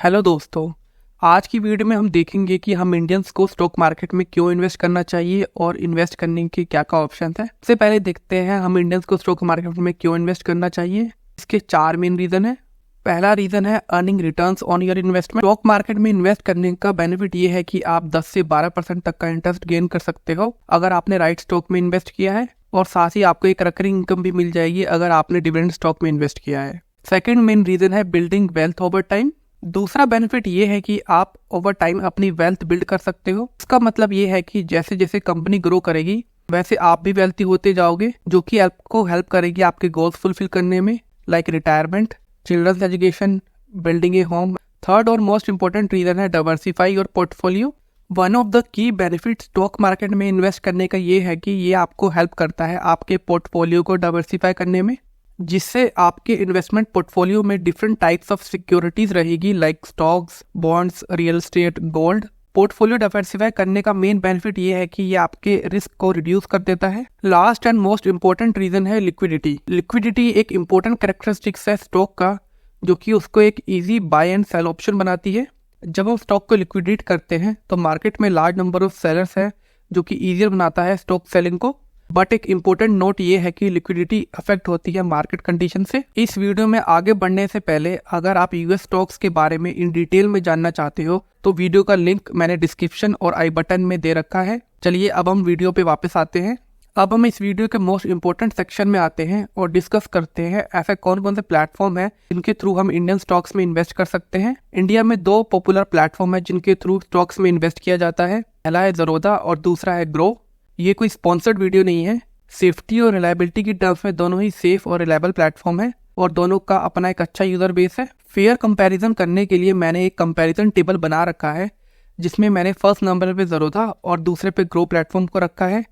Hello दोस्तों, आज की वीडियो में हम देखेंगे कि हम इंडियंस को स्टॉक मार्केट में क्यों इन्वेस्ट करना चाहिए और इन्वेस्ट करने के क्या क्या ऑप्शन है। सबसे पहले देखते हैं हम इंडियंस को स्टॉक मार्केट में क्यों इन्वेस्ट करना चाहिए। इसके 4 मेन रीजन है। पहला रीजन है earning returns on your investment. Stock market में इन्वेस्ट करने का बेनिफिट ये है कि आप 10 से 12% तक का इंटरेस्ट गेन कर सकते हो अगर आपने राइट स्टॉक में इन्वेस्ट किया है, और साथ ही आपको एक रिकरिंग इनकम भी मिल जाएगी अगर आपने डिविडेंड स्टॉक में इन्वेस्ट किया है। सेकेंड मेन रीजन है बिल्डिंग वेल्थ ओवर टाइम। दूसरा बेनिफिट ये है कि आप ओवर टाइम अपनी वेल्थ बिल्ड कर सकते हो। इसका मतलब ये है कि जैसे जैसे कंपनी ग्रो करेगी वैसे आप भी वेल्थी होते जाओगे, जो कि आपको हेल्प करेगी आपके गोल्स फुलफिल करने में, like retirement, children's education, building a home. Third और मोस्ट इंपॉर्टेंट रीजन है diversify your portfolio. One of the key benefit stock market में इन्वेस्ट करने का ये है कि ये आपको हेल्प करता है आपके पोर्टफोलियो को डाइवर्सिफाई करने में, जिससे आपके इन्वेस्टमेंट पोर्टफोलियो में डिफरेंट टाइप्स ऑफ सिक्योरिटीज रहेगी, like stocks, bonds, real estate, gold. Portfolio diversify करने का मेन बेनिफिट ये है कि ये आपके रिस्क को रिड्यूस कर देता है। Last and most important reason है लिक्विडिटी। लिक्विडिटी एक इंपॉर्टेंट कैरेक्टरिस्टिक्स है स्टॉक का, जो कि उसको एक easy buy and sell option बनाती है। जब हम स्टॉक को लिक्विडेट करते हैं तो मार्केट में लार्ज नंबर ऑफ सेलर्स है, जो कि ईजियर बनाता है स्टॉक सेलिंग को। बट एक इम्पोर्टेंट नोट ये है कि लिक्विडिटी अफेक्ट होती है मार्केट कंडीशन से। इस वीडियो में आगे बढ़ने से पहले अगर आप यूएस स्टॉक्स के बारे में इन डिटेल में जानना चाहते हो तो वीडियो का लिंक मैंने डिस्क्रिप्शन और आई बटन में दे रखा है। चलिए अब हम वीडियो पे वापस आते हैं। अब हम इस वीडियो के मोस्ट इंपॉर्टेंट सेक्शन में आते हैं और डिस्कस करते हैं ऐसे कौन कौन से प्लेटफॉर्म है जिनके थ्रू हम इंडियन स्टॉक्स में इन्वेस्ट कर सकते हैं। इंडिया में 2 पॉपुलर प्लेटफॉर्म है जिनके थ्रू स्टॉक्स में इन्वेस्ट किया जाता है। पहला है ज़रोदा और दूसरा है ग्रो। ये कोई स्पॉन्सर्ड वीडियो नहीं है। सेफ्टी और रिलायबिलिटी की टर्म्स में दोनों ही सेफ और रिलायबल प्लेटफॉर्म है और दोनों का अपना एक अच्छा यूजर बेस है। फेयर कंपैरिजन करने के लिए मैंने एक कंपैरिजन टेबल बना रखा है, जिसमें मैंने फर्स्ट नंबर पे ज़रोदा और दूसरे पे ग्रो प्लेटफॉर्म को रखा है।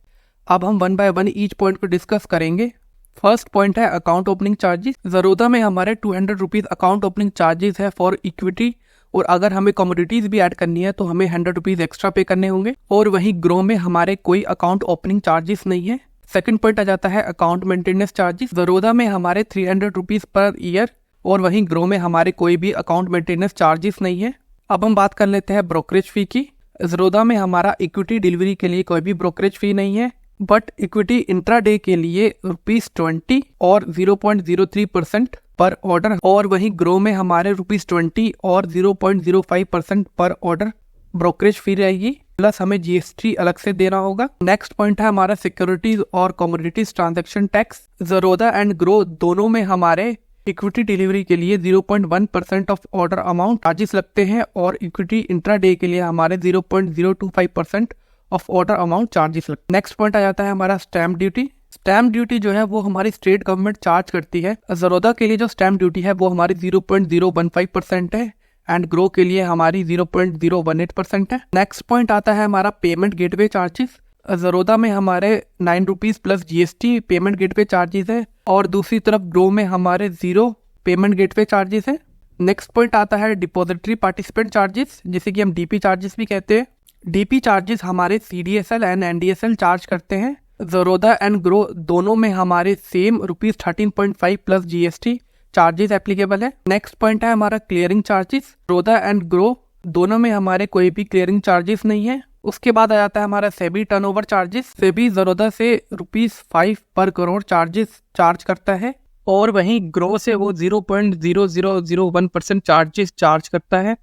अब हम 1 बाय 1 ईच पॉइंट को डिस्कस करेंगे। फर्स्ट पॉइंट है अकाउंट ओपनिंग चार्जेस। ज़रोदा में हमारे 200 रुपीज़ अकाउंट ओपनिंग चार्जेस है फॉर इक्विटी, और अगर हमें कमोडिटीज भी ऐड करनी है तो हमें 100 रुपीज़ एक्स्ट्रा पे करने होंगे। और वहीं ग्रो में हमारे कोई अकाउंट ओपनिंग चार्जेस नहीं है। सेकंड पॉइंट आ जाता है अकाउंट मेंटेनेंस चार्जेस। ज़रोदा में हमारे 300 रुपीज़ पर ईयर, और वहीं ग्रो में हमारे कोई भी अकाउंट मेंटेनेंस चार्जेस नहीं है। अब हम बात कर लेते हैं ब्रोकरेज फी की। ज़रोदा में हमारा इक्विटी डिलीवरी के लिए कोई भी ब्रोकरेज फी नहीं है, बट इक्विटी इंट्राडे के लिए ₹20 और 0.03% पर ऑर्डर, और वहीं ग्रो में हमारे ₹20 और 0.05% पर ऑर्डर ब्रोकरेज फी रहेगी, प्लस हमें जीएसटी अलग से देना होगा। नेक्स्ट पॉइंट है हमारा सिक्योरिटीज और commodities transaction tax. Zerodha and Groww दोनों में हमारे इक्विटी डिलीवरी के लिए 0.1% ऑफ ऑर्डर अमाउंट चार्जेस लगते हैं, और इक्विटी इंट्राडे के लिए हमारे 0.025% ऑफ ऑर्डर अमाउंट चार्जेस लगते हैं। नेक्स्ट पॉइंट आ जाता है हमारा स्टैम्प ड्यूटी। स्टैम्प ड्यूटी जो है वो हमारी स्टेट गवर्नमेंट चार्ज करती है। ज़रोदा के लिए जो स्टैम्प ड्यूटी है वो हमारी 0.015% है, एंड ग्रो के लिए हमारी 0.018% है। नेक्स्ट पॉइंट आता है हमारा पेमेंट गेटवे चार्जेस। ज़रोदा में हमारे 9 rupees plus GST payment gateway charges है, और दूसरी तरफ ग्रो में हमारे 0 पेमेंट गेटवे चार्जेस है। नेक्स्ट पॉइंट आता है डिपॉजिटरी पार्टिसिपेंट चार्जेस, जिसे कि हम डीपी चार्जेस भी कहते हैं। डीपी चार्जेस हमारे सीडीएसएल एंड एनडीएसएल चार्ज करते हैं। ज़रोदा एंड ग्रो दोनों में हमारे same ₹13.5 plus GST charges applicable है। नेक्स्ट पॉइंट है हमारा क्लियरिंग चार्जेस। ज़रोदा एंड ग्रो दोनों में हमारे कोई भी क्लियरिंग चार्जेस नहीं है। उसके बाद आ जाता है हमारा सेबी टर्नओवर चार्जेस। सेबी ज़रोदा से ₹5 पर करोड़ चार्जेस चार्ज करता है, और वहीं ग्रो से वो 0.0001% चार्जेस चार्ज करता है।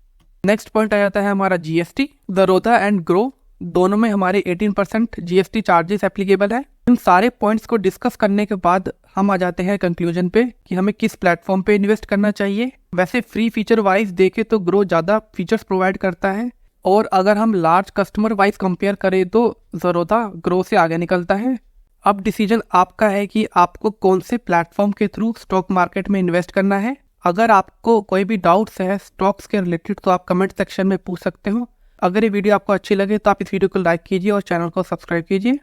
नेक्स्ट पॉइंट आ जाता है हमारा जीएसटी। ज़रोदा एंड ग्रो दोनों में हमारे 18% जीएसटी चार्जेस एप्लीकेबल है। इन सारे पॉइंट्स को डिस्कस करने के बाद हम आ जाते हैं कंक्लूजन पे कि हमें किस प्लेटफॉर्म पे इन्वेस्ट करना चाहिए। वैसे फ्री फीचर वाइज देखे तो ग्रो ज़्यादा फीचर्स प्रोवाइड करता है, और अगर हम लार्ज कस्टमर वाइज कंपेयर करें तो ज़रोदा ग्रो से आगे निकलता है। अब डिसीजन आपका है कि आपको कौन से प्लेटफॉर्म के थ्रू स्टॉक मार्केट में इन्वेस्ट करना है। अगर आपको कोई भी डाउट्स है स्टॉक्स के रिलेटेड तो आप कमेंट सेक्शन में पूछ सकते हो। अगर ये वीडियो आपको अच्छी लगे तो आप इस वीडियो को लाइक कीजिए और चैनल को सब्सक्राइब कीजिए।